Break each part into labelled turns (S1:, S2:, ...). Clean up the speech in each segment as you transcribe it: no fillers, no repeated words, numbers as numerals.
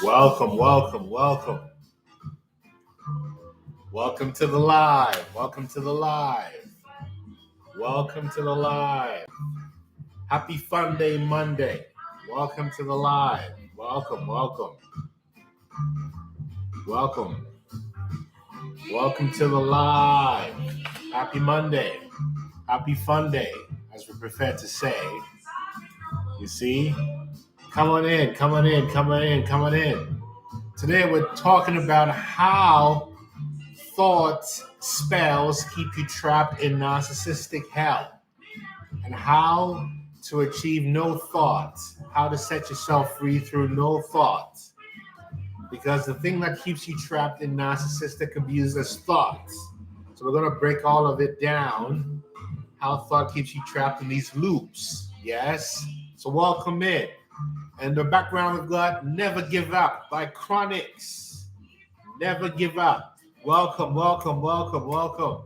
S1: Welcome, welcome, welcome. Welcome to the live. Welcome to the live. Welcome to the live. Happy Fun Day Monday. Welcome to the live. Welcome, welcome. Welcome. Welcome to the live. Happy Monday. Happy Fun Day, as we prefer to say. You see? Come on in, come on in, come on in, come on in. Today we're talking about how thought spells keep you trapped in narcissistic hell and how to achieve no thoughts, how to set yourself free through no thoughts. Because the thing that keeps you trapped in narcissistic abuse is thoughts. So we're going to break all of it down, how thought keeps you trapped in these loops. Yes? So welcome in. And the background we've got Never Give Up by Chronics. Never give up. Welcome, welcome, welcome, welcome.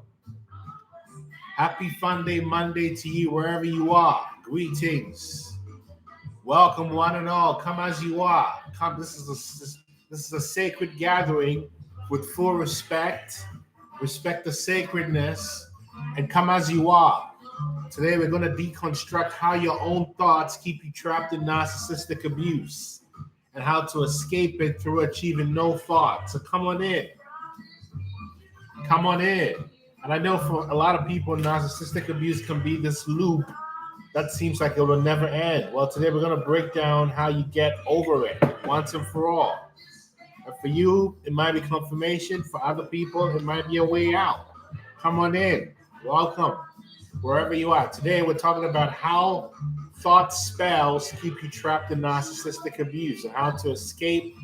S1: Happy Fun Day Monday to you wherever you are. Greetings. Welcome one and all. Come as you are. Come. This is a sacred gathering with full respect. Respect the sacredness and come as you are. Today we're going to deconstruct how your own thoughts keep you trapped in narcissistic abuse and how to escape it through achieving no thought. So come on in. Come on in. And I know for a lot of people, narcissistic abuse can be this loop that seems like it will never end. Well, today we're going to break down how you get over it once and for all. And for you, it might be confirmation. For other people, it might be a way out. Come on in. Welcome. Wherever you are. Today we're talking about how thought spells keep you trapped in narcissistic abuse and how to escape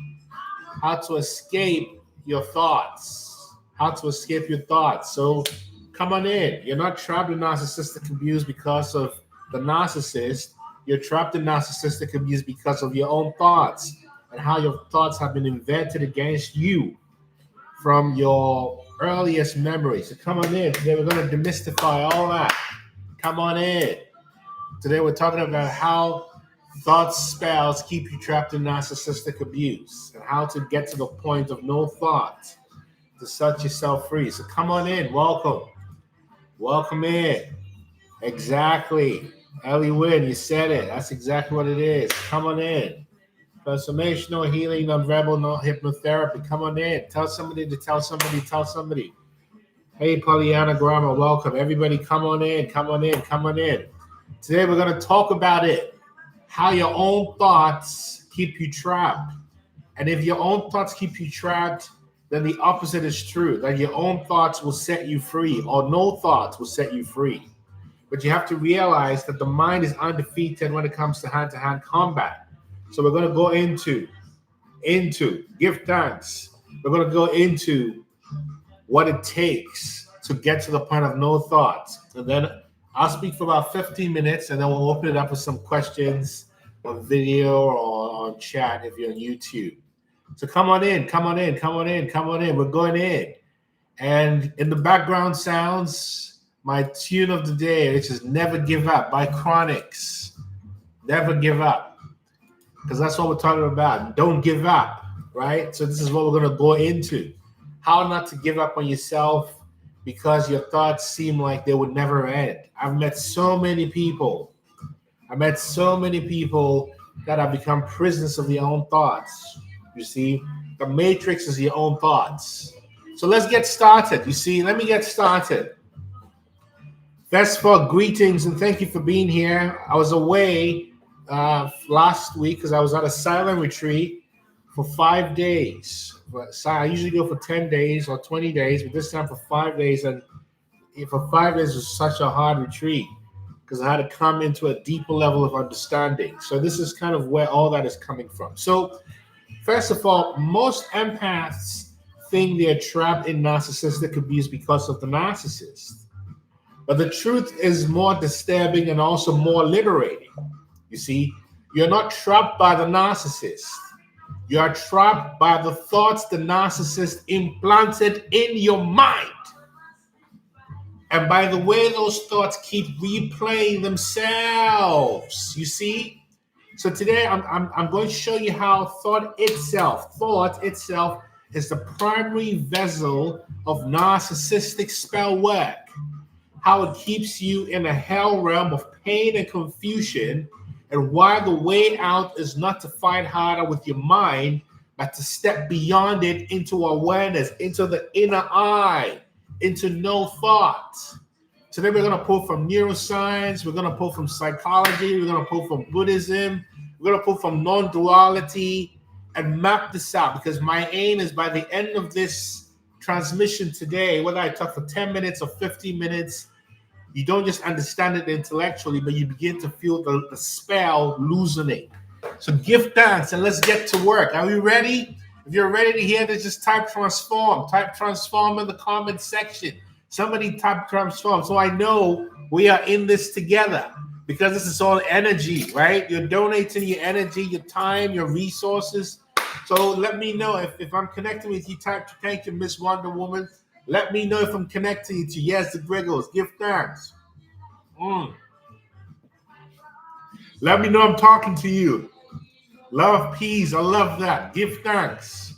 S1: your thoughts. How to escape your thoughts. So come on in. You're not trapped in narcissistic abuse because of the narcissist. You're trapped in narcissistic abuse because of your own thoughts and how your thoughts have been invented against you from your earliest memories. So come on in. Today we're going to demystify all that. Come on in. Today we're talking about how thought spells keep you trapped in narcissistic abuse and how to get to the point of no thought to set yourself free. So come on in. Welcome. Welcome in. Exactly. Ellie Wynn, you said it. That's exactly what it is. Come on in. Transformational healing, non-verbal, no hypnotherapy. Come on in. Tell somebody to tell somebody, tell somebody. Hey, Pollyanna Grammar, welcome. Everybody come on in, come on in, come on in. Today we're going to talk about it. How your own thoughts keep you trapped. And if your own thoughts keep you trapped, then the opposite is true. That your own thoughts will set you free or no thoughts will set you free. But you have to realize that the mind is undefeated when it comes to hand-to-hand combat. So we're going to go into give thanks. We're going to go into what it takes to get to the point of no thoughts. And then I'll speak for about 15 minutes and then we'll open it up for some questions on video or on chat if you're on YouTube. So come on in, come on in, come on in, come on in. We're going in. And in the background sounds my tune of the day, which is Never Give Up by Chronics. Never give up. Because that's what we're talking about. Don't give up, right? So this is what we're going to go into. How not to give up on yourself because your thoughts seem like they would never end. I've met so many people. that have become prisoners of their own thoughts. You see, the matrix is your own thoughts. So let's get started. You see, let me get started. First of all, greetings and thank you for being here. I was away last week because I was at a silent retreat for 5 days. So I usually go for 10 days or 20 days, but this time for 5 days. And for 5 days was such a hard retreat because I had to come into a deeper level of understanding. So this is kind of where all that is coming from. So first of all, most empaths think they're trapped in narcissistic abuse because of the narcissist. But the truth is more disturbing and also more liberating. You see, you're not trapped by the narcissist. You are trapped by the thoughts the narcissist implanted in your mind. And by the way, those thoughts keep replaying themselves. You see? So today I'm going to show you how thought itself is the primary vessel of narcissistic spell work. How it keeps you in a hell realm of pain and confusion, and why the way out is not to fight harder with your mind, but to step beyond it into awareness, into the inner eye, into no thought. Today we're going to pull from neuroscience, we're going to pull from psychology, we're going to pull from Buddhism, we're going to pull from non-duality and map this out, because my aim is by the end of this transmission today, whether I talk for 10 minutes or 15 minutes, you don't just understand it intellectually, but you begin to feel the spell loosening. So give thanks and let's get to work. Are we ready? If you're ready to hear this, just type transform. Type transform in the comment section. Somebody type transform so I know we are in this together, because this is all energy, right? You're donating your energy, your time, your resources. So let me know if I'm connecting with you. Type thank you, Miss Wonder Woman. Let me know if I'm connecting to you. Yes, the Griggles. Give thanks. Let me know I'm talking to you. Love, peace. I love that. Give thanks.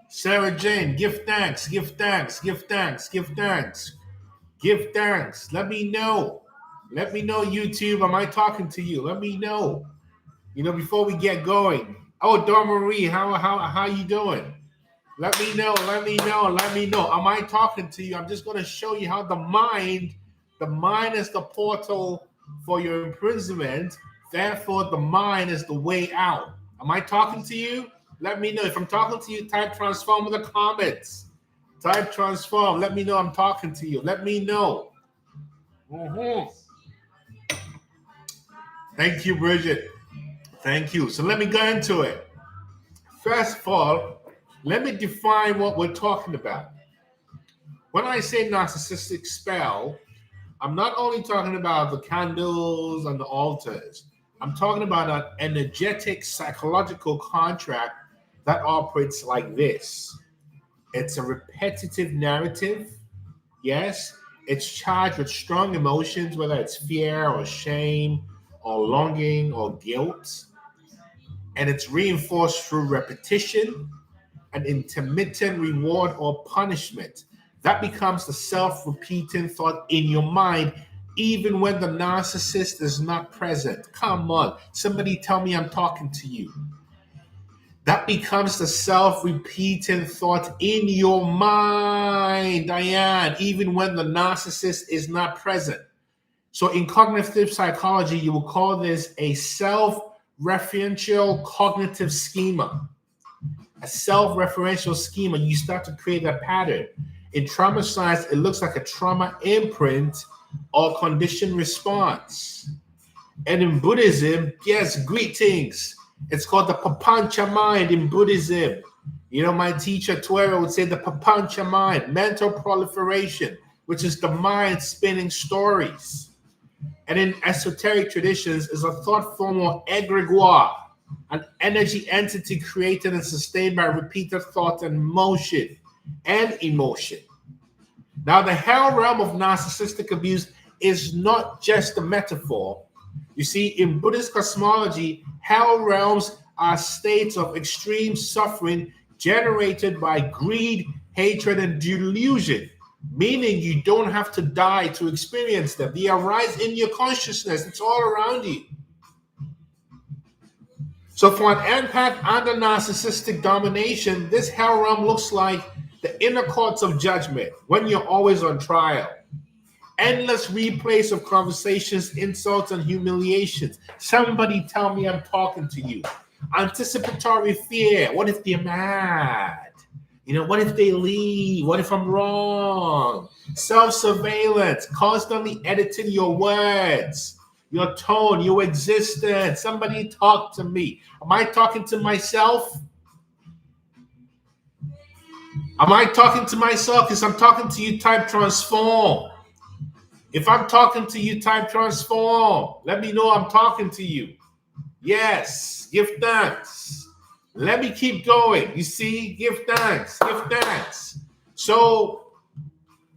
S1: Sarah Jane, give thanks. Give thanks. Give thanks. Give thanks. Give thanks. Let me know. Let me know, YouTube. Am I talking to you? Let me know. Before we get going. Oh, Dawn Marie, how you doing? Let me know. Let me know. Let me know. Am I talking to you? I'm just going to show you how the mind is the portal for your imprisonment. Therefore, the mind is the way out. Am I talking to you? Let me know. If I'm talking to you, type transform in the comments. Type transform. Let me know I'm talking to you. Let me know. Thank you, Bridget. Thank you. So let me go into it. First of all, let me define what we're talking about. When I say narcissistic spell, I'm not only talking about the candles and the altars. I'm talking about an energetic psychological contract that operates like this. It's a repetitive narrative. Yes, it's charged with strong emotions, whether it's fear or shame or longing or guilt. And it's reinforced through repetition and intermittent reward or punishment. That becomes the self-repeating thought in your mind, even when the narcissist is not present. Come on, somebody tell me I'm talking to you. That becomes the self-repeating thought in your mind, Diane, even when the narcissist is not present. So in cognitive psychology, you will call this a self-referential cognitive schema. A self-referential schema, you start to create a pattern. In trauma science, it looks like a trauma imprint or conditioned response. And in Buddhism, yes, greetings. It's called the papancha mind in Buddhism. My teacher, Tuero, would say the papancha mind, mental proliferation, which is the mind spinning stories. And in esoteric traditions, is a thought form or egregore, an energy entity created and sustained by repeated thought and motion and emotion. Now, the hell realm of narcissistic abuse is not just a metaphor. You see, in Buddhist cosmology, hell realms are states of extreme suffering generated by greed, hatred, and delusion, meaning you don't have to die to experience them. They arise in your consciousness. It's all around you. So for an empath under narcissistic domination, this hell realm looks like the inner courts of judgment when you're always on trial. Endless replays of conversations, insults, and humiliations. Somebody tell me I'm talking to you. Anticipatory fear. What if they're mad? What if they leave? What if I'm wrong? Self-surveillance, constantly editing your words, your tone, your existence. Somebody talk to me. Am I talking to myself? Am I talking to myself? Because I'm talking to you, type transform. If I'm talking to you, type transform. Let me know I'm talking to you. Yes, give thanks. Let me keep going. You see, give thanks, give thanks. So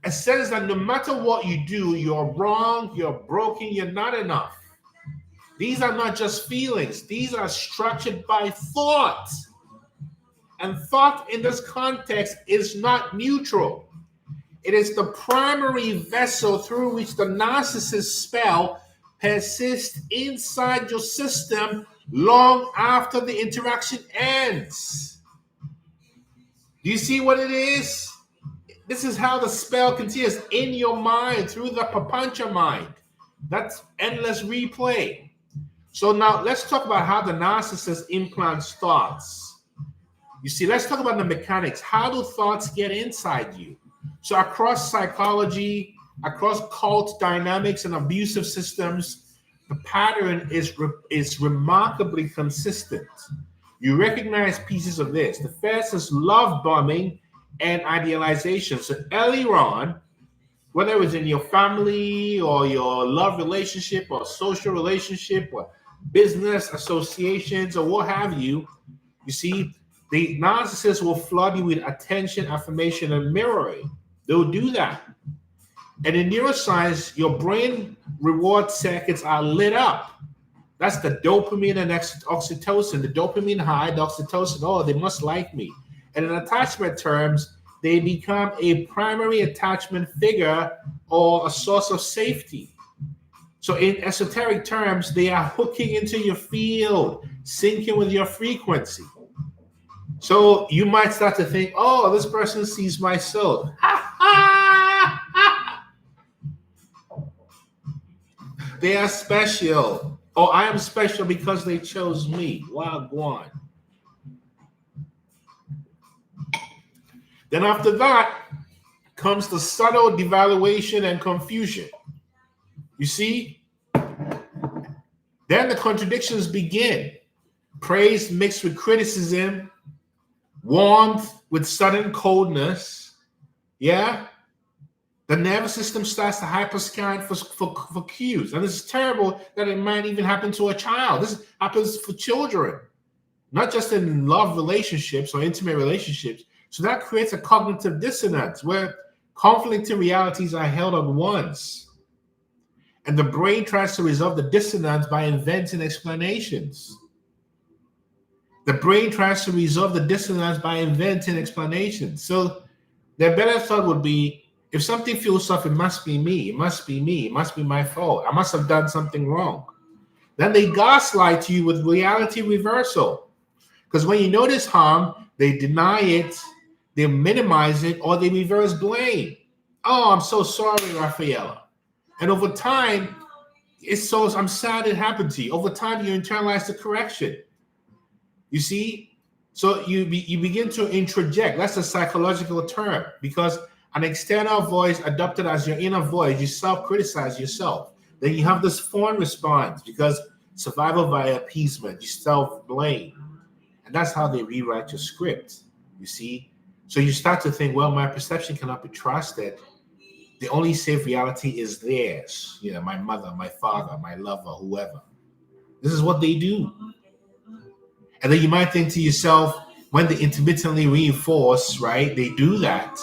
S1: a sense that no matter what you do, you're wrong, you're broken, you're not enough. These are not just feelings. These are structured by thought. And thought in this context is not neutral. It is the primary vessel through which the narcissist spell persists inside your system long after the interaction ends. Do you see what it is? This is how the spell continues in your mind through the papancha mind. That's endless replay. So now let's talk about how the narcissist implants thoughts. You see, let's talk about the mechanics. How do thoughts get inside you? So across psychology, across cult dynamics and abusive systems, the pattern is remarkably consistent. You recognize pieces of this. The first is love bombing and idealization. So earlier on, whether it was in your family or your love relationship or social relationship or business associations or what have you, you see, the narcissist will flood you with attention, affirmation, and mirroring. They'll do that. And in neuroscience, your brain reward circuits are lit up. That's the dopamine and oxytocin. The dopamine high, the oxytocin, oh, they must like me. And in attachment terms, they become a primary attachment figure or a source of safety. So in esoteric terms, they are hooking into your field, syncing with your frequency. So you might start to think, oh, this person sees my soul. They are special. Oh, I am special because they chose me. Wow, go on. Then after that comes the subtle devaluation and confusion. You see? Then the contradictions begin. Praise mixed with criticism, warmth with sudden coldness. Yeah? The nervous system starts to hyperscan for cues. And this is terrible that it might even happen to a child. This happens for children, not just in love relationships or intimate relationships. So that creates a cognitive dissonance where conflicting realities are held at once. And the brain tries to resolve the dissonance by inventing explanations. The brain tries to resolve the dissonance by inventing explanations. So their better thought would be, if something feels off, it must be me. It must be me. It must be my fault. I must have done something wrong. Then they gaslight you with reality reversal. Because when you notice harm, they deny it, they minimize it, or they reverse blame. Oh, I'm so sorry, Rafaela. And over time, I'm sad it happened to you. Over time, you internalize the correction. You see? So you begin to introject. That's a psychological term, because an external voice adopted as your inner voice, you self-criticize yourself. Then you have this fawn response, because survival by appeasement, you self-blame. And that's how they rewrite your script, you see? So you start to think, well, my perception cannot be trusted. The only safe reality is theirs. You know, my mother, my father, my lover, whoever. This is what they do. And then you might think to yourself, when they intermittently reinforce, right, they do that.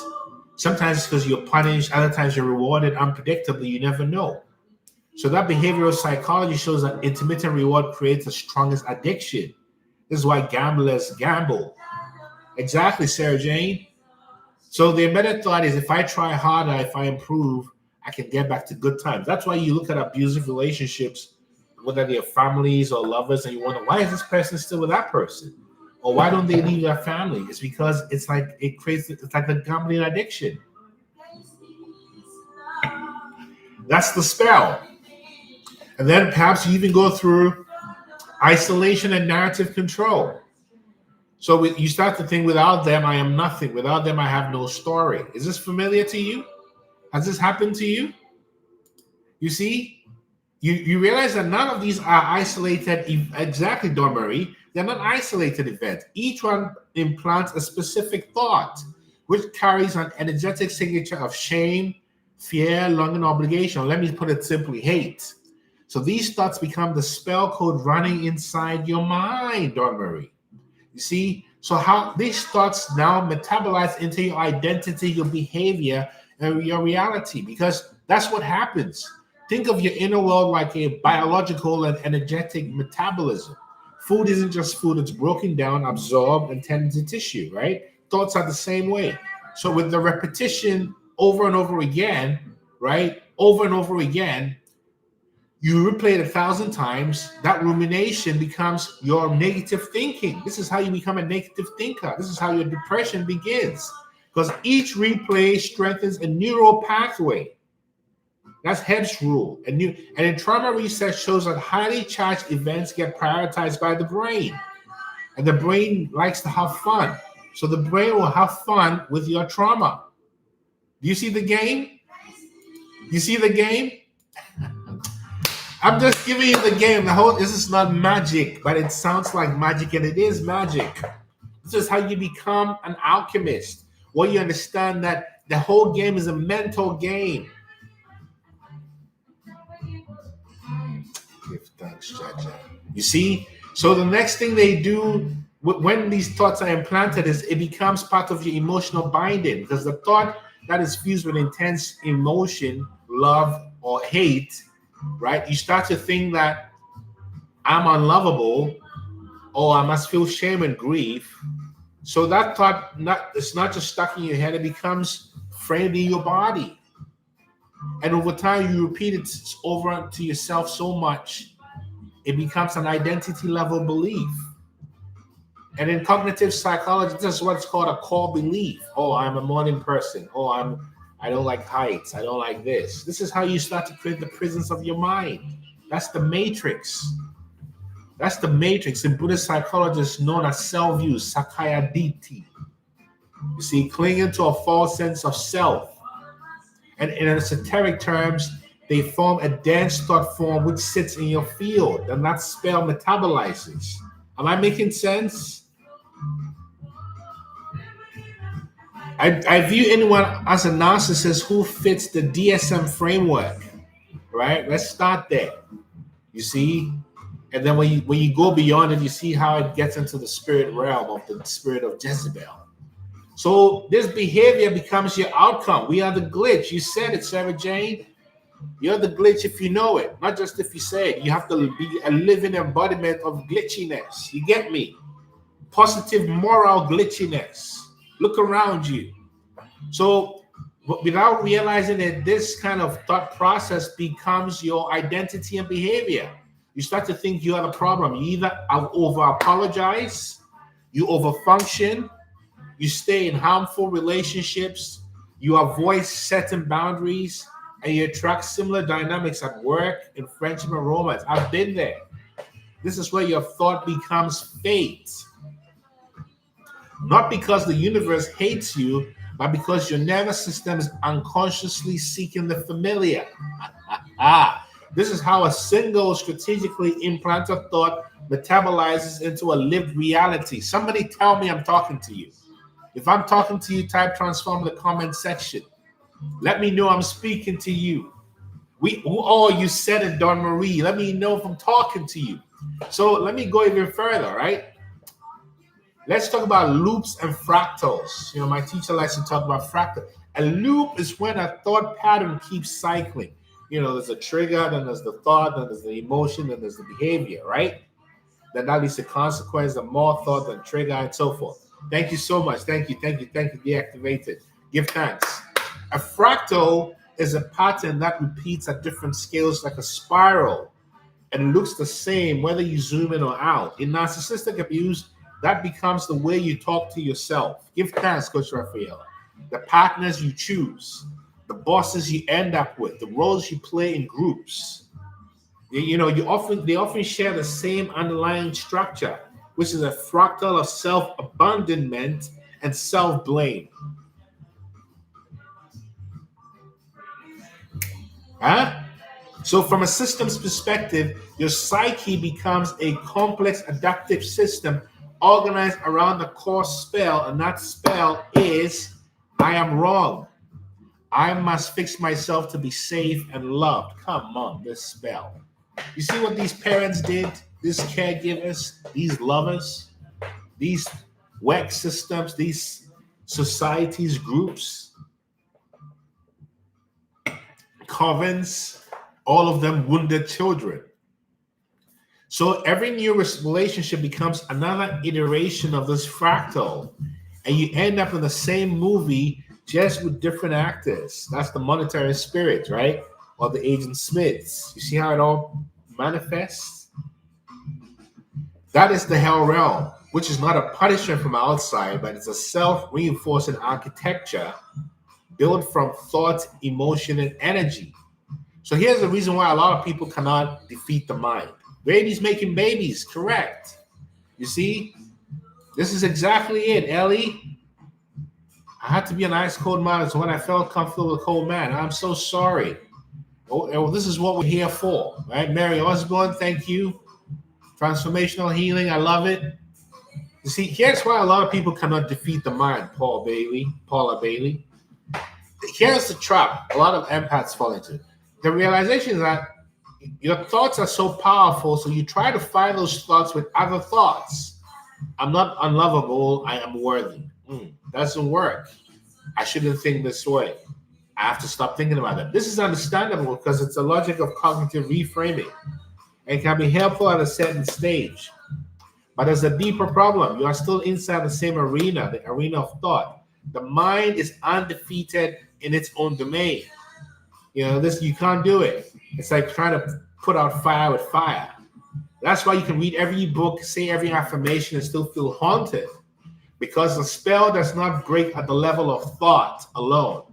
S1: Sometimes it's because you're punished, other times you're rewarded unpredictably, you never know. So that behavioral psychology shows that intermittent reward creates the strongest addiction. This is why gamblers gamble. Exactly, Sarah Jane. So the embedded thought is, if I try harder, if I improve, I can get back to good times. That's why you look at abusive relationships, whether they're families or lovers, and you wonder, why is this person still with that person? Or why don't they leave their family? It's because it's like the gambling addiction. That's the spell. And then perhaps you even go through isolation and narrative control. So you start to think, without them, I am nothing. Without them, I have no story. Is this familiar to you? Has this happened to you? You see, you realize that none of these are isolated. Exactly, Dawn Marie. They're not isolated events. Each one implants a specific thought, which carries an energetic signature of shame, fear, longing, obligation. Let me put it simply, hate. So these thoughts become the spell code running inside your mind, Dawn Marie. You see? So how these thoughts now metabolize into your identity, your behavior, your reality, because that's what happens. Think of your inner world like a biological and energetic metabolism. Food isn't just food, it's broken down, absorbed, and turned into tissue, right? Thoughts are the same way. So, with the repetition over and over again, right? Over and over again, you replay it 1,000 times, that rumination becomes your negative thinking. This is how you become a negative thinker. This is how your depression begins. Because each replay strengthens a neural pathway. That's Hebb's rule. And in trauma research shows that highly charged events get prioritized by the brain. And the brain likes to have fun. So the brain will have fun with your trauma. Do you see the game? You see the game? I'm just giving you the game. This is not magic, but it sounds like magic, and it is magic. This is how you become an alchemist. Well, you understand that the whole game is a mental game. Give thanks, Jaja. You see? So the next thing they do when these thoughts are implanted is it becomes part of your emotional binding, because the thought that is fused with intense emotion, love, or hate, right? You start to think that I'm unlovable, or I must feel shame and grief. So that thought, it's not just stuck in your head, it becomes framed in your body. And over time, you repeat it over to yourself so much, it becomes an identity level belief. And in cognitive psychology, this is what's called a core belief. Oh, I'm a morning person. Oh, I don't like heights. I don't like this. This is how you start to create the prisons of your mind. That's the matrix. That's the matrix. In Buddhist psychology, it's known as self-view, Sakaya Ditti. You see, clinging to a false sense of self. And in esoteric terms, they form a dense thought form which sits in your field, and that spell metabolizes. Am I making sense? I view anyone as a narcissist who fits the DSM framework, right? Let's start there. You see? And then when you go beyond it, you see how it gets into the spirit realm of the spirit of Jezebel. So this behavior becomes your outcome. We are the glitch. You said it, Sarah Jane. You're the glitch if you know it, not just if you say it. You have to be a living embodiment of glitchiness. You get me? Positive moral glitchiness. Look around you. So without realizing that this kind of thought process becomes your identity and behavior, you start to think you are the problem. You either over-apologize, you over-function, you stay in harmful relationships, you avoid setting boundaries, and you attract similar dynamics at work, in friendship, and romance. I've been there. This is where your thought becomes fate. Not because the universe hates you, but because your nervous system is unconsciously seeking the familiar. This is how a single strategically implanted thought metabolizes into a lived reality. Somebody tell me I'm talking to you. If I'm talking to you, type transform in the comment section. Let me know I'm speaking to you. You said it, Don Marie. Let me know if I'm talking to you. So let me go even further, right? Let's talk about loops and fractals. You know, my teacher likes to talk about fractal. A loop is when a thought pattern keeps cycling. You know, there's a trigger, then there's the thought, then there's the emotion, then there's the behavior, right? Then that leads to consequence, the more thought, then trigger, and so forth. Thank you so much. Thank you. Deactivated. Give thanks. A fractal is a pattern that repeats at different scales like a spiral and looks the same whether you zoom in or out. In narcissistic abuse, that becomes the way you talk to yourself. Give thanks, Coach Raphael. The partners you choose, the bosses you end up with, the roles you play in groups. They often share the same underlying structure, which is a fractal of self-abandonment and self-blame. So from a systems perspective, your psyche becomes a complex adaptive system organized around the core spell, and that spell is I am wrong. I must fix myself to be safe and loved. Come on, this spell. You see what these parents did? These caregivers, these lovers, these work systems, these societies, groups. covens, all of them wounded children. So every new relationship becomes another iteration of this fractal, and you end up in the same movie just with different actors. That's the monetary spirit, right? Or the Agent Smiths. You see how it all manifests? That is the hell realm, which is not a punishment from outside, but it's a self-reinforcing architecture built from thought, emotion, and energy. So here's the reason why a lot of people cannot defeat the mind. Babies making babies, correct. You see, this is exactly it, Ellie. I had to be an ice cold man, so when I felt comfortable with a cold man, I'm so sorry. Oh, this is what we're here for, right? Mary Osborne, thank you. Transformational healing, I love it. You see, here's why a lot of people cannot defeat the mind, Paula Bailey. Here's the trap a lot of empaths fall into. The realization is that your thoughts are so powerful, so you try to fight those thoughts with other thoughts. I'm not unlovable, I am worthy. Doesn't work. I shouldn't think this way. I have to stop thinking about it. This is understandable because it's a logic of cognitive reframing and can be helpful at a certain stage. But there's a deeper problem. You are still inside the same arena, the arena of thought. The mind is undefeated in its own domain. You can't do it. It's like trying to put out fire with fire. That's why you can read every book, say every affirmation, and still feel haunted. Because the spell does not break at the level of thought alone.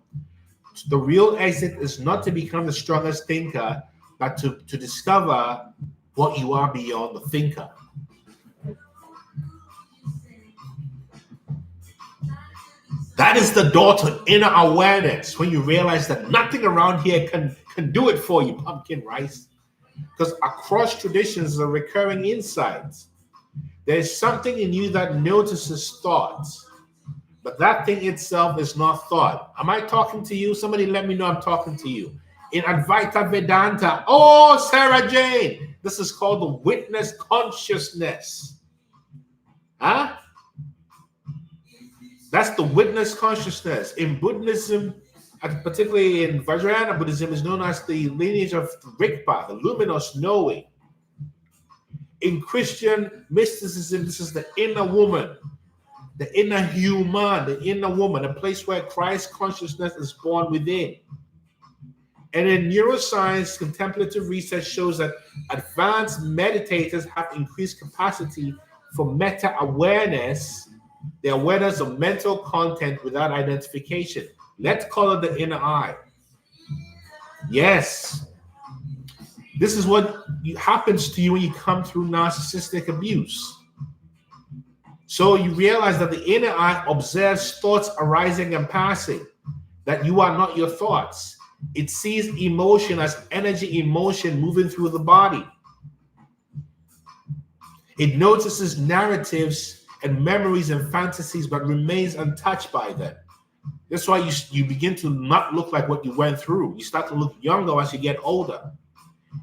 S1: The real exit is not to become the strongest thinker, but to discover what you are beyond the thinker. That is the door to inner awareness, when you realize that nothing around here can do it for you, pumpkin rice. Because across traditions are recurring insights. There's something in you that notices thoughts, but that thing itself is not thought. Am I talking to you? Somebody let me know I'm talking to you. In Advaita Vedanta, oh, Sarah Jane, this is called the witness consciousness. Huh? That's the witness consciousness. In Buddhism, particularly in Vajrayana Buddhism, is known as the lineage of Rigpa, the luminous knowing. In Christian mysticism, this is the inner woman, the inner human, the inner woman, a place where Christ consciousness is born within. And in neuroscience, contemplative research shows that advanced meditators have increased capacity for meta-awareness, the awareness of mental content without identification. Let's call it the inner eye. Yes. This is what happens to you when you come through narcissistic abuse. So you realize that the inner eye observes thoughts arising and passing, that you are not your thoughts. It sees emotion as energy in motion moving through the body. It notices narratives and memories and fantasies, but remains untouched by them. That's why you begin to not look like what you went through. You start to look younger as you get older.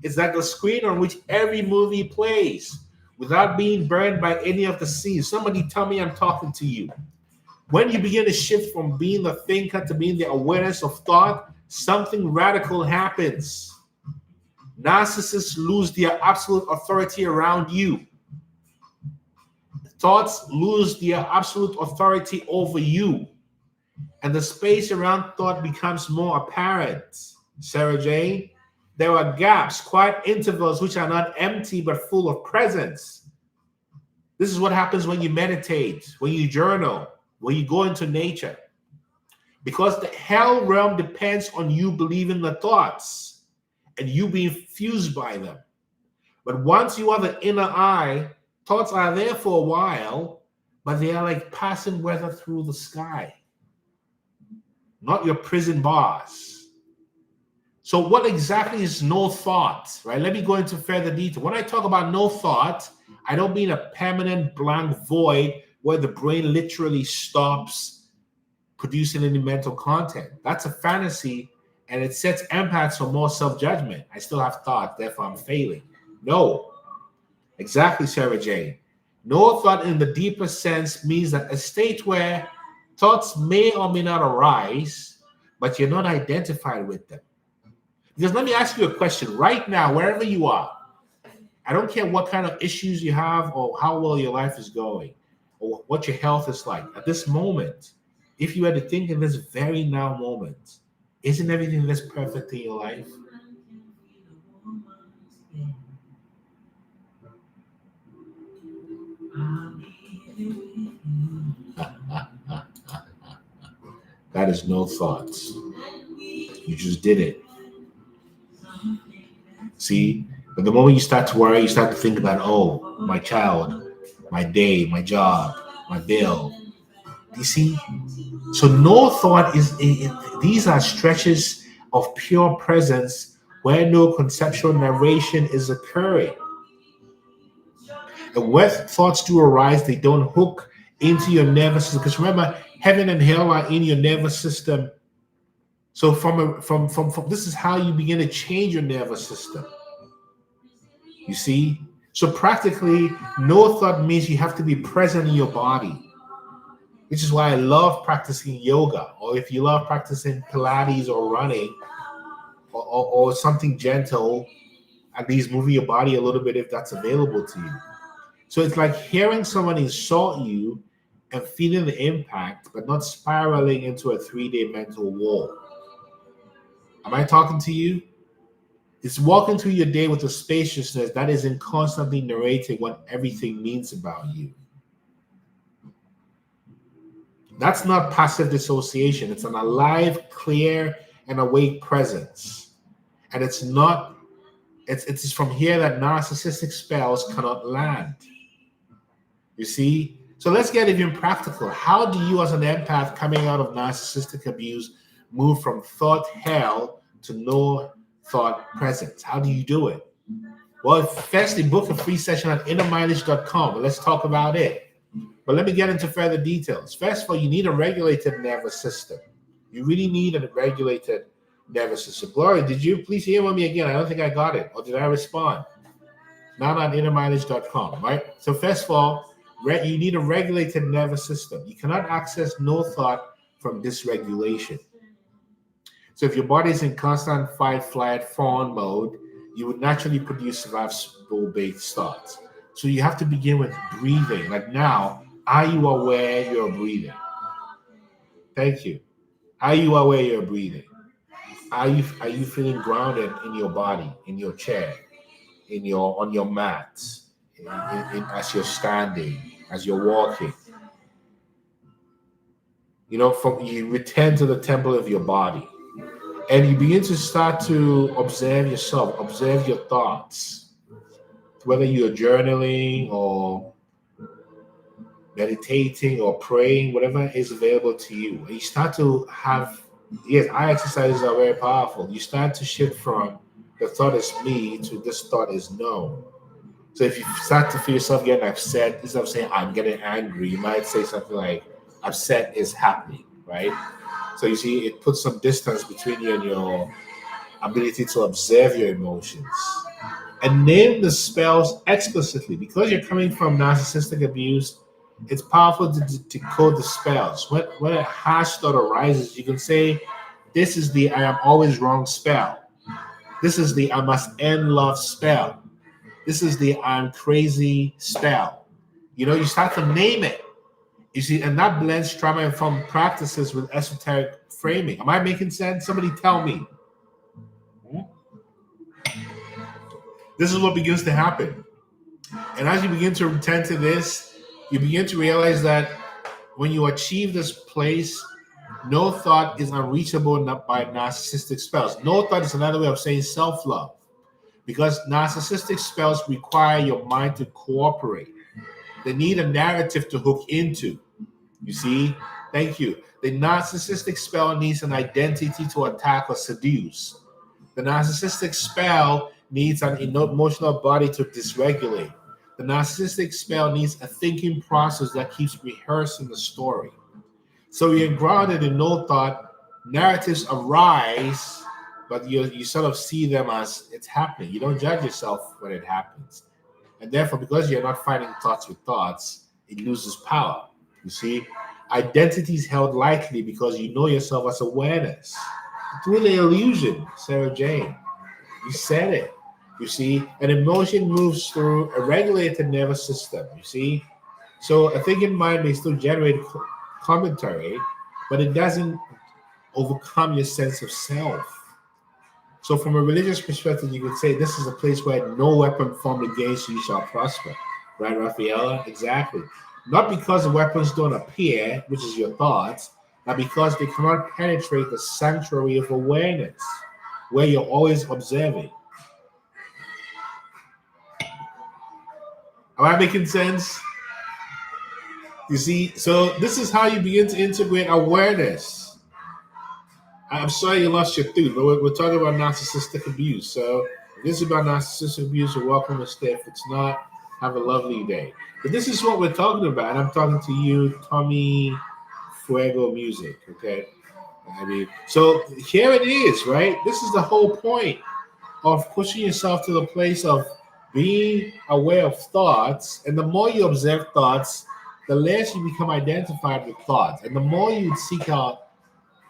S1: It's like a screen on which every movie plays without being burned by any of the scenes. Somebody tell me I'm talking to you. When you begin to shift from being the thinker to being the awareness of thought, something radical happens. Narcissists lose their absolute authority around you. Thoughts lose their absolute authority over you. And the space around thought becomes more apparent. Sarah Jane, there are gaps, quiet intervals which are not empty but full of presence. This is what happens when you meditate, when you journal, when you go into nature. Because the hell realm depends on you believing the thoughts and you being fused by them. But once you are the inner eye, thoughts are there for a while, but they are like passing weather through the sky. Not your prison bars. So what exactly is no thought, right? Let me go into further detail. When I talk about no thought, I don't mean a permanent blank void where the brain literally stops producing any mental content. That's a fantasy, and it sets empaths for more self-judgment. I still have thought, therefore I'm failing. No. Exactly, Sarah Jane. No thought in the deeper sense means that a state where thoughts may or may not arise, but you're not identified with them. Because let me ask you a question right now, wherever you are. I don't care what kind of issues you have or how well your life is going or what your health is like. At this moment, if you had to think in this very now moment, isn't everything that's perfect in your life? That is no thoughts. You just did it. See? But the moment you start to worry, you start to think about, oh, my child, my day, my job, my bill. You see? So no thought these are stretches of pure presence where no conceptual narration is occurring. And when thoughts do arise, they don't hook into your nervous system. Because remember, heaven and hell are in your nervous system. So from this is how you begin to change your nervous system. You see? So practically, no thought means you have to be present in your body. Which is why I love practicing yoga, or if you love practicing Pilates or running, or something gentle, at least moving your body a little bit if that's available to you. So it's like hearing someone insult you and feeling the impact, but not spiraling into a 3-day mental wall. Am I talking to you? It's walking through your day with a spaciousness that isn't constantly narrating what everything means about you. That's not passive dissociation. It's an alive, clear, and awake presence. And it's from here that narcissistic spells cannot land. You see? So let's get even practical. How do you, as an empath coming out of narcissistic abuse, move from thought hell to no thought presence? How do you do it? Well, firstly, book a free session at innermileage.com. Let's talk about it. But let me get into further details. First of all, you need a regulated nervous system. You really need a regulated nervous system. Gloria, did you please hear with me again? I don't think I got it. Or did I respond? Not on innermileage.com, right? So first of all, you need a regulated nervous system. You cannot access no thought from dysregulation. So if your body is in constant fight, flight, fawn mode, you would naturally produce survival-based thoughts. So you have to begin with breathing. Like now, are you aware you're breathing? Thank you. Are you aware you're breathing? Are you feeling grounded in your body, in your chair, on your mat, as you're standing, as you're walking? You return to the temple of your body, and you begin to start to observe yourself, observe your thoughts, whether you're journaling or meditating or praying, whatever is available to you. And you start to have, yes, eye exercises are very powerful. You start to shift from the thought is me to this thought is no. So if you start to feel yourself getting upset, instead of saying I'm getting angry, you might say something like upset is happening, right? So you see, it puts some distance between you and your ability to observe your emotions. And name the spells explicitly. Because you're coming from narcissistic abuse, it's powerful to decode the spells. When a harsh thought arises, you can say, this is the I am always wrong spell. This is the I must end love spell. This is the I'm crazy spell. You start to name it. You see, and that blends trauma-informed practices with esoteric framing. Am I making sense? Somebody tell me. This is what begins to happen. And as you begin to return to this, you begin to realize that when you achieve this place, no thought is unreachable by narcissistic spells. No thought is another way of saying self-love, because narcissistic spells require your mind to cooperate. They need a narrative to hook into. You see? Thank you. The narcissistic spell needs an identity to attack or seduce. The narcissistic spell needs an emotional body to dysregulate. The narcissistic spell needs a thinking process that keeps rehearsing the story. So you're grounded in no thought. Narratives arise, but you sort of see them as it's happening. You don't judge yourself when it happens. And therefore, because you're not fighting thoughts with thoughts, it loses power. You see? Identity is held lightly because you know yourself as awareness. Through the illusion, Sarah Jane. You said it. You see, an emotion moves through a regulated nervous system. You see, so a thinking mind may still generate commentary, but it doesn't overcome your sense of self. So, from a religious perspective, you could say this is a place where no weapon formed against you shall prosper. Right, Rafaela? Exactly. Not because the weapons don't appear, which is your thoughts, but because they cannot penetrate the sanctuary of awareness, where you're always observing. Am I making sense? You see, so this is how you begin to integrate awareness. I'm sorry you lost your tooth, but we're talking about narcissistic abuse. So if this is about narcissistic abuse, you're welcome to stay. If it's not, have a lovely day. But this is what we're talking about. And I'm talking to you, Tommy Fuego Music, okay? I mean, so here it is, right? This is the whole point of pushing yourself to the place of being aware of thoughts. And the more you observe thoughts, the less you become identified with thoughts. And the more you seek out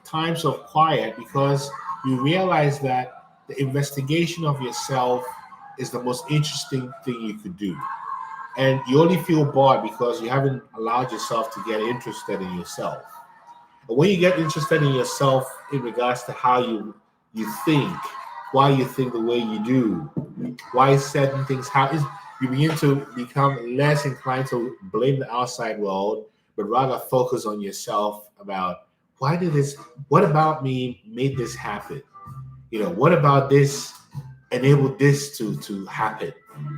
S1: times of quiet, because you realize that the investigation of yourself is the most interesting thing you could do. And you only feel bored because you haven't allowed yourself to get interested in yourself. And when you get interested in yourself in regards to how you think, why you think the way you do, why certain things happen, you begin to become less inclined to blame the outside world, but rather focus on yourself about what about me made this happen? What about this enabled this to happen?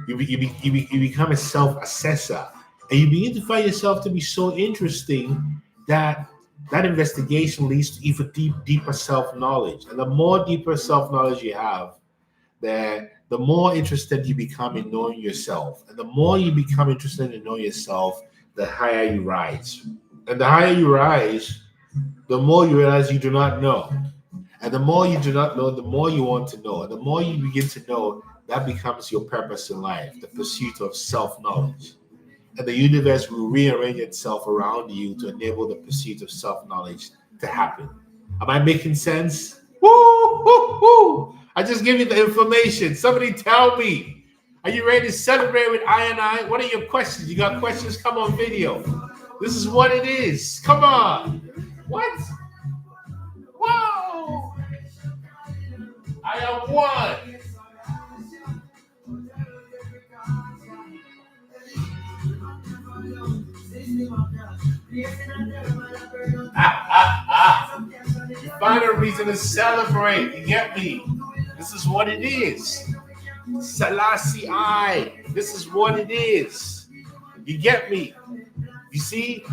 S1: You become a self-assessor, and you begin to find yourself to be so interesting that investigation leads to even deeper self-knowledge. And the more deeper self-knowledge you have, the more interested you become in knowing yourself. And the more you become interested in knowing yourself, the higher you rise. And the higher you rise, the more you realize you do not know. And the more you do not know, the more you want to know. And the more you begin to know, that becomes your purpose in life, the pursuit of self-knowledge. And the universe will rearrange itself around you to enable the pursuit of self-knowledge to happen. Am I making sense? Woo, woo, woo. I just give you the information. Somebody tell me. Are you ready to celebrate with I? What are your questions? You got questions? Come on video. This is what it is. Come on. What? Whoa. I am one. You find a reason to celebrate. You get me? This is what it is. Selassie I. This is what it is. You get me? You see?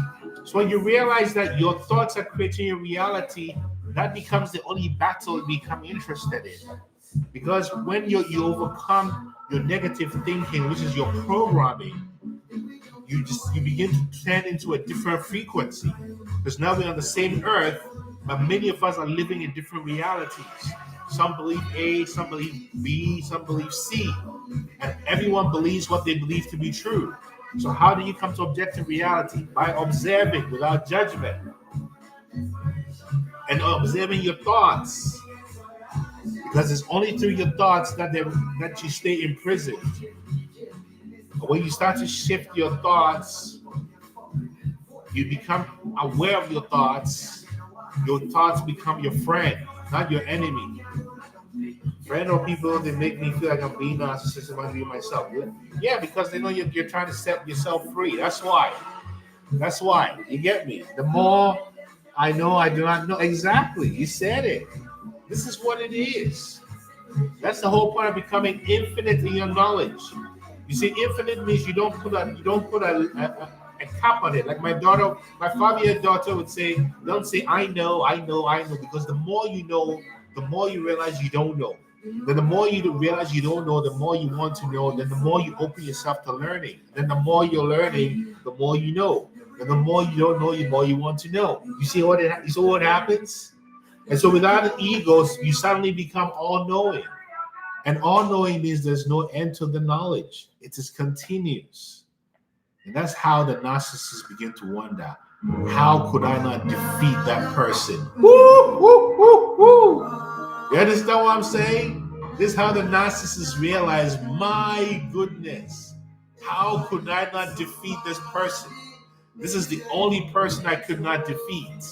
S1: So when you realize that your thoughts are creating your reality, that becomes the only battle you become interested in. Because when you overcome your negative thinking, which is your programming, you begin to turn into a different frequency. Because now we're on the same earth, but many of us are living in different realities. Some believe A, some believe B, some believe C. And everyone believes what they believe to be true. So how do you come to objective reality? By observing without judgment. And observing your thoughts. Because it's only through your thoughts that you stay imprisoned. When you start to shift your thoughts, you become aware of your thoughts. Your thoughts become your friend, not your enemy. Friend or people, they make me feel like I'm being narcissistic when I be myself. Yeah, because they know you're trying to set yourself free. That's why. You get me? The more I know, I do not know. Exactly. You said it. This is what it is. That's the whole point of becoming infinite in your knowledge. You see, infinite means you don't put a cap on it. Like my father-year daughter would say, don't say I know, because the more you know, the more you realize you don't know. Then the more you realize you don't know, the more you want to know. Then the more you open yourself to learning. Then the more you're learning, the more you know. And the more you don't know, the more you want to know. You see what happens? And so without egos, you suddenly become all-knowing. And all-knowing means there's no end to the knowledge. It is continuous. And that's how the narcissists begin to wonder, how could I not defeat that person? Woo, woo, woo, woo. You understand what I'm saying? This is how the narcissists realize, my goodness, how could I not defeat this person? This is the only person I could not defeat.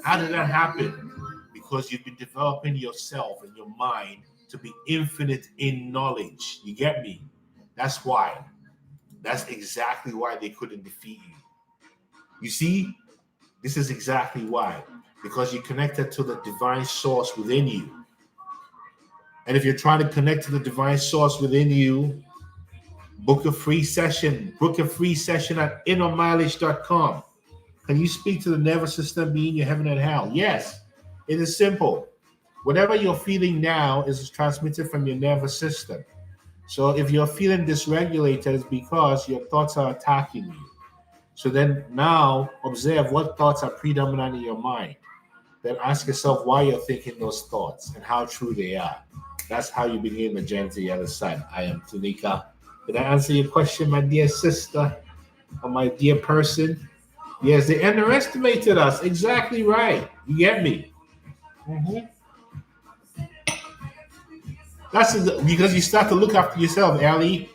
S1: How did that happen? Because you've been developing yourself and your mind to be infinite in knowledge. You get me? That's why. That's exactly why they couldn't defeat you. You see, this is exactly why. Because you're connected to the divine source within you. And if you're trying to connect to the divine source within you, book a free session. Book a free session at innermileage.com. Can you speak to the nervous system being your heaven and hell? Yes, it is simple. Whatever you're feeling now is transmitted from your nervous system. So if you're feeling dysregulated, it's because your thoughts are attacking you. So then now observe what thoughts are predominant in your mind. Then ask yourself why you're thinking those thoughts and how true they are. That's how you begin the journey to the other side. I am Tunika. Did I answer your question, my dear sister or my dear person? Yes, they underestimated us. Exactly right. You get me? Mm-hmm. That's because you start to look after yourself, Ellie.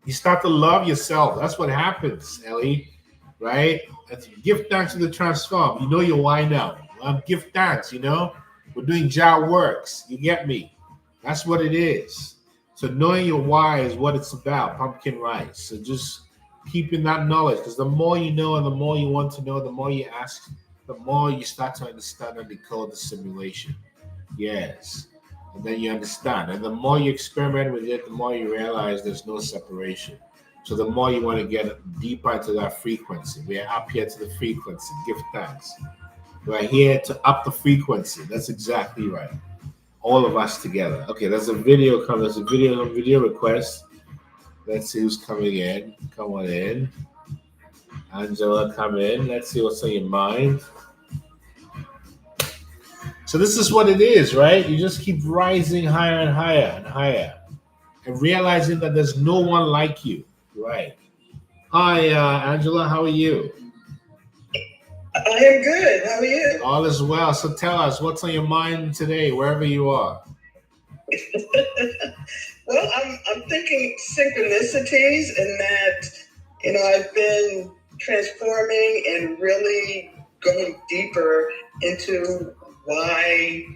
S1: You start to love yourself. That's what happens, Ellie. Right? And give thanks to the transform. You know your why now. Give thanks, We're doing job works. You get me? That's what it is. So knowing your why is what it's about, pumpkin rice. So just keeping that knowledge, because the more you know and the more you want to know, the more you ask, the more you start to understand and decode the simulation. Yes. And then you understand. And the more you experiment with it, the more you realize there's no separation. So the more you want to get deeper into that frequency. We're up here to the frequency. Give thanks. We're here to up the frequency. That's exactly right. All of us together. Okay, there's a video coming. There's a video request. Let's see who's coming in. Come on in. Angela, come in. Let's see what's on your mind. So this is what it is, right? You just keep rising higher and higher and higher. And realizing that there's no one like you. Right. Hi, Angela. How are you?
S2: I am good. How are you?
S1: All is well. So tell us, what's on your mind today, wherever you are?
S2: Well, I'm thinking synchronicities, and that I've been transforming and really going deeper into why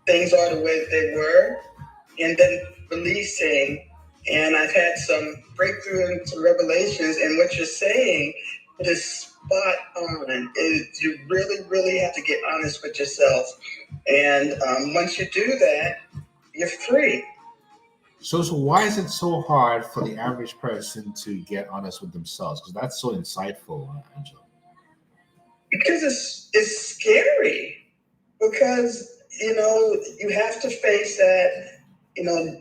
S2: things are the way they were, and then releasing. And I've had some breakthrough and some revelations, and what you're saying is spot on. You really, really have to get honest with yourself. And once you do that, you're free.
S1: So why is it so hard for the average person to get honest with themselves? Because that's so insightful, Angela.
S2: Because it's scary. Because, you have to face that,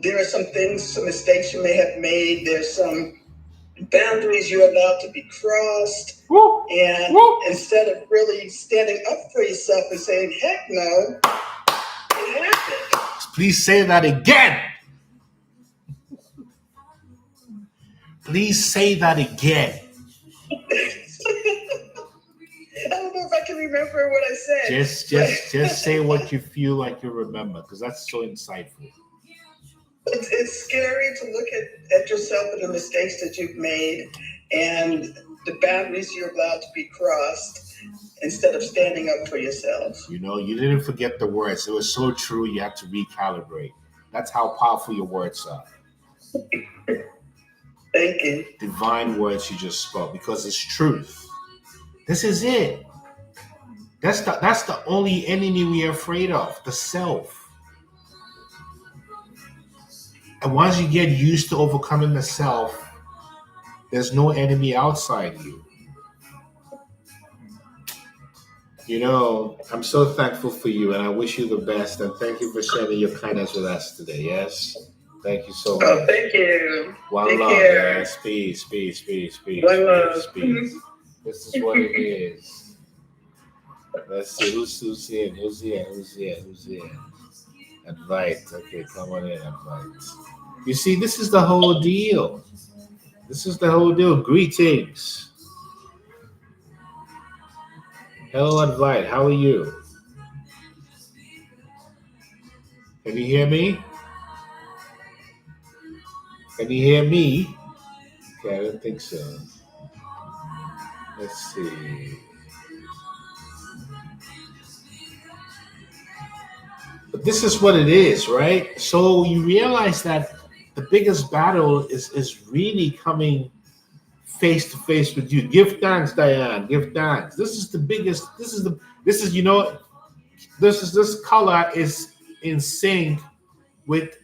S2: there are some things, some mistakes you may have made. There's some boundaries you're allowed to be crossed.
S1: Woo!
S2: And
S1: Woo!
S2: Instead of really standing up for yourself and saying, heck no, it happened.
S1: Please say that again. Please say that again.
S2: I don't know if I can remember what I said.
S1: Just say what you feel like you remember, because that's so insightful.
S2: It's scary to look at yourself and the mistakes that you've made and the boundaries you're allowed to be crossed instead of standing up for yourself.
S1: You didn't forget the words. It was so true, you had to recalibrate. That's how powerful your words are.
S2: Thank you.
S1: Divine words you just spoke, because it's truth. This is it. That's the only enemy we are afraid of, the self. And once you get used to overcoming the self, there's no enemy outside you. I'm so thankful for you, and I wish you the best. And thank you for sharing your kindness with us today. Yes? Thank you so much.
S2: Oh, thank you.
S1: One love, yes. Peace.
S2: One love.
S1: Peace. This is what it is. Let's see who's here. Who's here? Invite. Okay, come on in, invite. You see, this is the whole deal. Greetings. Hello, invite. How are you? Can you hear me? Can you hear me? Okay, I don't think so. Let's see. But this is what it is, right? So you realize that the biggest battle is really coming face to face with you. Give thanks, Diane. Give thanks. This is the biggest. This is this color is in sync with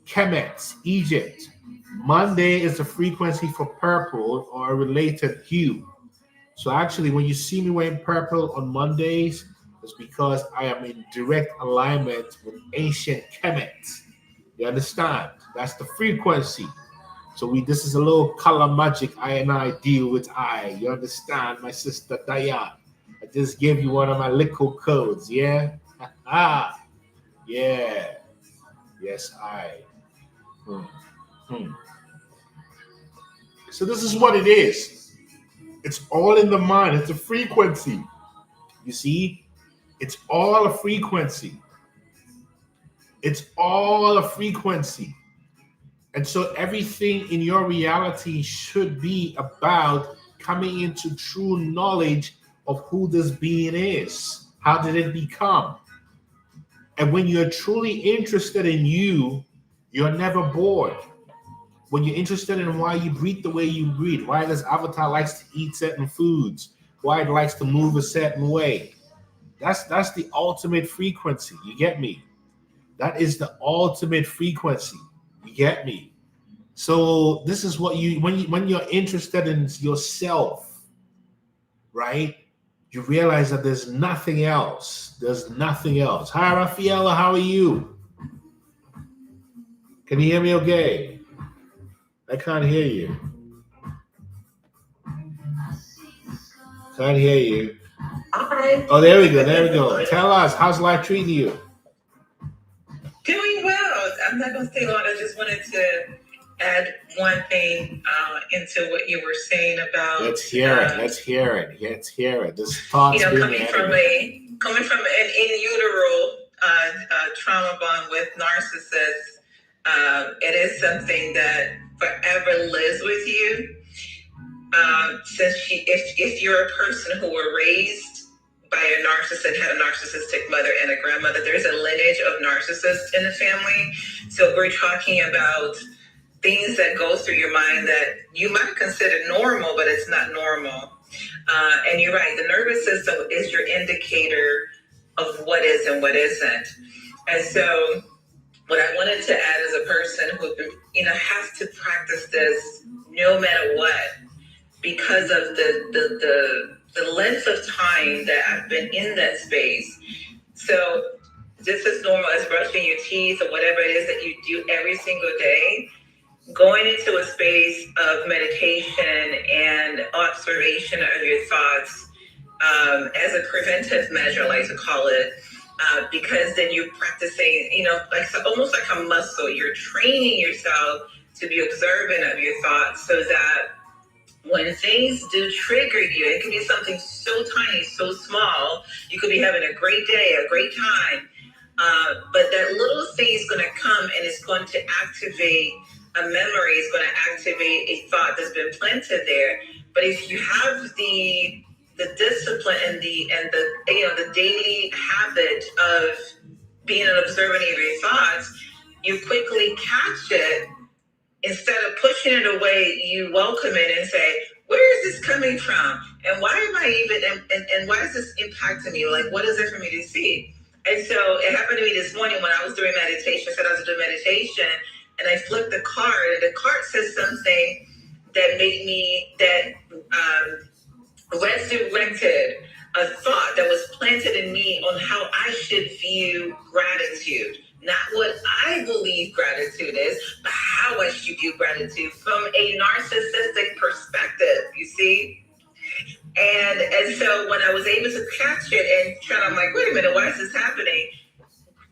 S1: Kemet, Egypt. Monday is the frequency for purple or a related hue. So actually, when you see me wearing purple on Mondays, it's because I am in direct alignment with ancient Kemet. You understand? That's the frequency. So this is a little color magic I and I deal with I. You understand, my sister Diane? I just gave you one of my little codes, yeah? Ah, yeah. Yes, I. Hmm. Hmm. So this is what it is. It's all in the mind. It's a frequency. You see? It's all a frequency. It's all a frequency. And so everything in your reality should be about coming into true knowledge of who this being is. How did it become? And when you're truly interested in you, you're never bored. When you're interested in why you breathe the way you breathe, why this avatar likes to eat certain foods, why it likes to move a certain way, that's the ultimate frequency. You get me? That is the ultimate frequency. You get me? So this is what when you're interested in yourself, right? You realize that there's nothing else. There's nothing else. Hi, Rafaela, how are you? Can you hear me okay? I can't hear you. Can't hear you.
S2: Hi.
S1: Oh, there we go. There we go. Tell us, how's life treating you?
S2: Doing well. I'm not going to stay long. I just wanted to add one thing into what you were saying about.
S1: Let's hear it. Let's hear it. Let's hear it. This thoughts
S2: coming from an in utero trauma bond with narcissists. It is something that forever lives with you. Since if you're a person who were raised by a narcissist, had a narcissistic mother and a grandmother, there's a lineage of narcissists in the family. So we're talking about things that go through your mind that you might consider normal, but it's not normal. And you're right, the nervous system is your indicator of what is and what isn't. And so what I wanted to add as a person who has to practice this no matter what, because of the length of time that I've been in that space. So just as normal as brushing your teeth or whatever it is that you do every single day, going into a space of meditation and observation of your thoughts as a preventive measure, I like to call it, because then you're practicing, almost like a muscle. You're training yourself to be observant of your thoughts so that when things do trigger you, it can be something so tiny, so small. You could be having a great day, a great time, but that little thing is going to come and it's going to activate a memory. It's going to activate a thought that's been planted there. But if you have the discipline and the daily habit of being an observant of your thoughts, you quickly catch it. Instead of pushing it away, you welcome it and say, where is this coming from? And why am I even, and why is this impacting me? Like, what is it for me to see? And so it happened to me this morning when I was doing meditation. I said I was doing meditation, and I flipped the card, and the card says something that made me, resurrected a thought that was planted in me on how I should view gratitude. Not what I believe gratitude is, but how I should view gratitude from a narcissistic perspective, you see? And so when I was able to catch it and I'm like, wait a minute, why is this happening?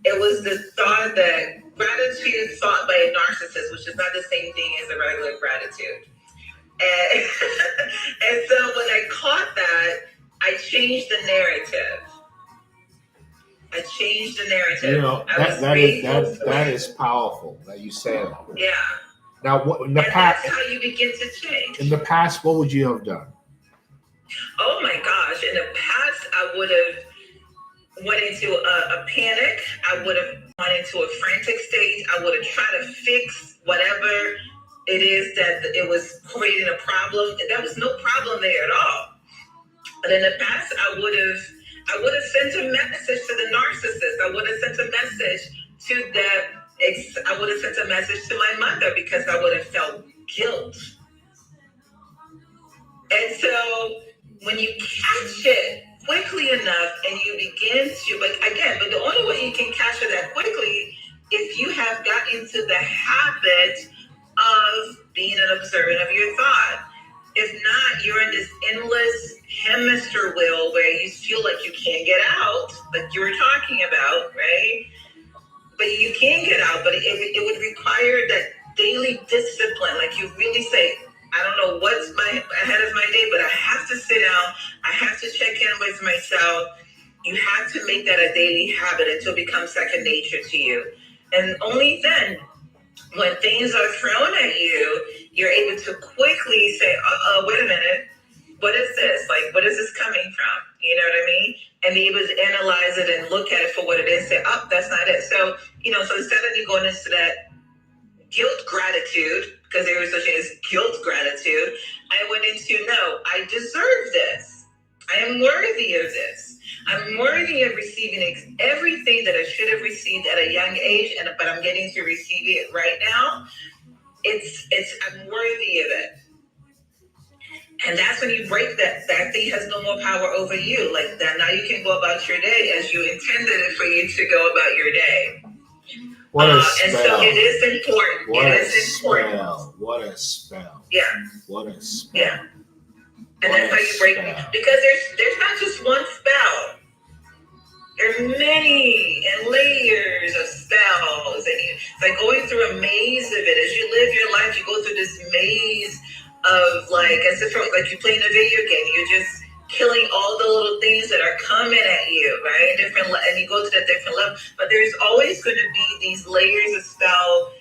S2: It was the thought that gratitude thought by a narcissist, which is not the same thing as a regular gratitude. And, and so when I caught that, I changed the narrative.
S1: That is powerful that you said.
S2: Yeah.
S1: Now, what in the
S2: and
S1: past?
S2: That's how you begin to change.
S1: In the past, what would you have done?
S2: Oh my gosh! In the past, I would have went into a panic. I would have gone into a frantic state. I would have tried to fix whatever it is that it was creating a problem. There was no problem there at all. But in the past, I would have sent a message to the narcissist. I would have sent a message to I would have sent a message to my mother because I would have felt guilt. And so when you catch it quickly enough and you begin to, but the only way you can catch it that quickly if you have got into the habit of being an observant of your thought. If not, you're in this endless hamster wheel where you feel like you can't get out, like you were talking about, right? But you can get out, but it would require that daily discipline. Like you really say, I don't know what's ahead of my day, but I have to sit down. I have to check in with myself. You have to make that a daily habit until it becomes second nature to you. And only then, when things are thrown at you, you're able to quickly say, wait a minute, what is this? Like, what is this coming from? You know what I mean? And be able to analyze it and look at it for what it is, say, that's not it. So, so instead of you going into that guilt gratitude, because there was such thing as guilt gratitude, I went into, no, I deserve this. I am worthy of this. I'm worthy of receiving everything that I should have received at a young age, but I'm getting to receive it right now. I'm worthy of it. And that's when you break that thing has no more power over you. Like that, now you can go about your day as you intended it for you to go about your day.
S1: What a spell.
S2: And so it is important.
S1: What a spell. What a spell.
S2: Yeah.
S1: What a spell.
S2: Yeah. And that's how you break it. Because there's not just one spell. There are many and layers of spells. And it's like going through a maze of it. As you live your life, you go through this maze of as if like you're playing a video game. You're just killing all the little things that are coming at you, right? And you go to that different level. But there's always going to be these layers of spell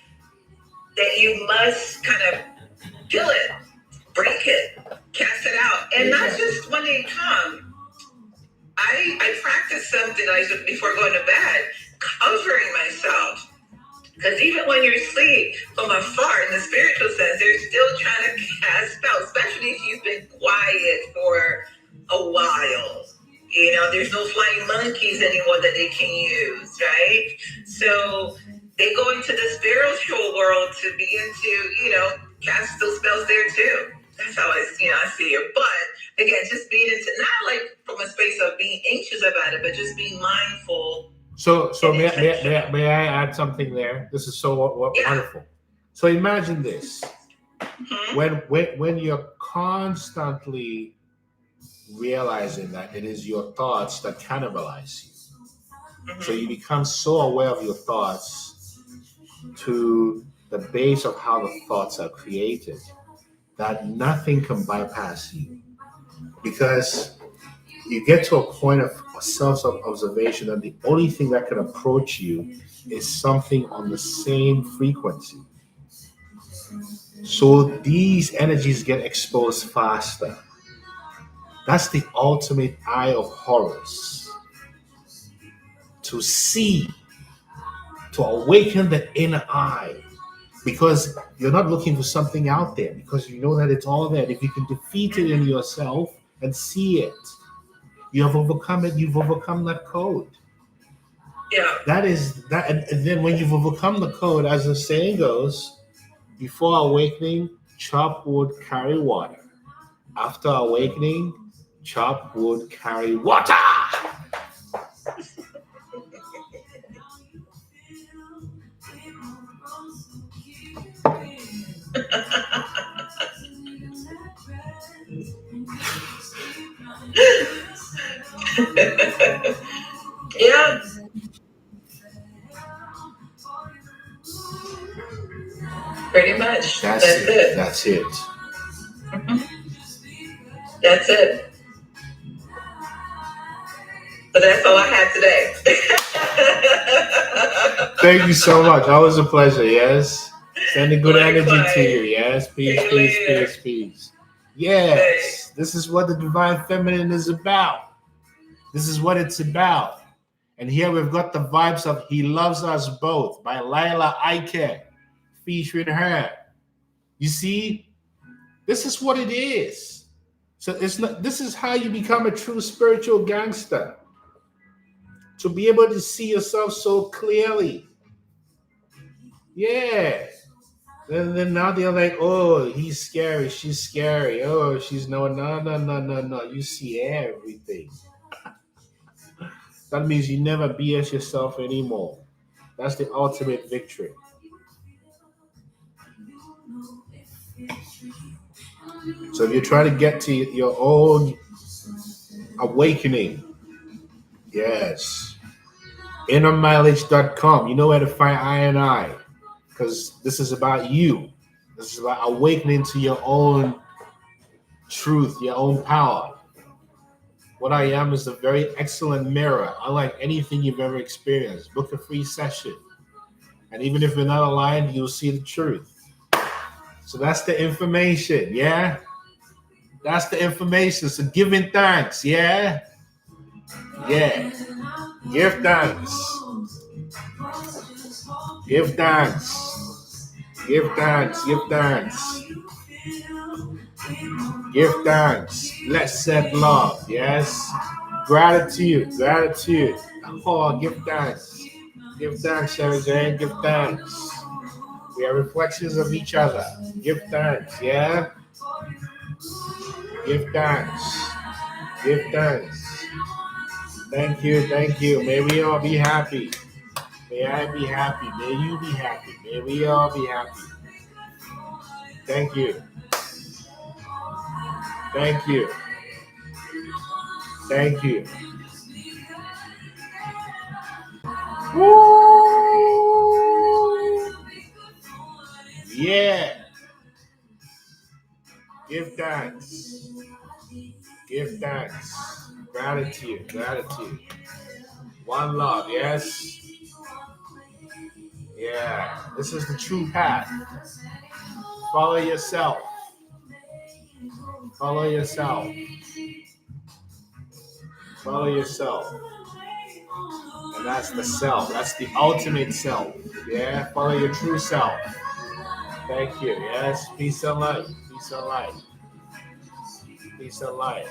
S2: that you must kind of kill it, break it, cast it out. And not just when they come. I practice something before going to bed, covering myself. Because even when you're asleep, from afar, in the spiritual sense, they're still trying to cast spells, especially if you've been quiet for a while. There's no flying monkeys anymore that they can use, right? So they go into the spiritual world to begin to, cast those spells there too. That's how I see it. But again, just being not like from a space of being anxious about it, but just being mindful.
S1: So may I add something there? This is so wonderful. So imagine this: when you're constantly realizing that it is your thoughts that cannibalize you, so you become so aware of your thoughts to the base of how the thoughts are created, that nothing can bypass you, because you get to a point of self-observation that the only thing that can approach you is something on the same frequency. So these energies get exposed faster. That's the ultimate eye of Horus. To see, to awaken the inner eye. Because you're not looking for something out there, because you know that it's all there. If you can defeat it in yourself and see it, you have overcome it. You've overcome that code.
S2: Yeah.
S1: That is that, and then when you've overcome the code, as the saying goes, before awakening, chop wood, carry water. After awakening, chop wood, carry water.
S2: Yeah. Pretty much. That's it.
S1: That's it.
S2: That's it. But that's all I had today.
S1: Thank you so much. Always a pleasure. Yes. Sending good energy
S2: Likewise.
S1: to you. Yes, peace,
S2: See you
S1: peace,
S2: later.
S1: peace, peace. Yes, this is what the divine feminine is about. This is what it's about. And here we've got the vibes of He Loves Us Both by Laila Ike featuring her. You see, this is what it is. So it's not, this is how you become a true spiritual gangster. To be able to see yourself so clearly. Yeah. Then now they're like, oh, he's scary, she's scary. Oh, she's no. You see everything. That means you never BS yourself anymore. That's the ultimate victory. So if you're trying to get to your own awakening, yes, innermileage.com. You know where to find I, because this is about you. This is about awakening to your own truth, your own power. What I am is a very excellent mirror, unlike anything you've ever experienced. Book a free session. And even if you're not aligned, you'll see the truth. So that's the information, yeah? That's the information. So giving thanks, yeah? Yeah. Give thanks. Give thanks. Give thanks. Give thanks. Give thanks. Let's set love, yes? Gratitude. Gratitude. Oh, give thanks. Give thanks, Sherry Jane. Give thanks. We are reflections of each other. Give thanks, yeah? Give thanks. Give thanks. Thank you, thank you. May we all be happy. May I be happy. May you be happy. May we all be happy. Thank you. Thank you. Thank you. Woo! Yeah. Give thanks. Give thanks. Gratitude. Gratitude. One love, yes? Yeah. This is the true path. Follow yourself. Follow yourself. Follow yourself. And that's the self. That's the ultimate self. Yeah? Follow your true self. Thank you. Yes? Peace and light. Peace and light. Peace and light.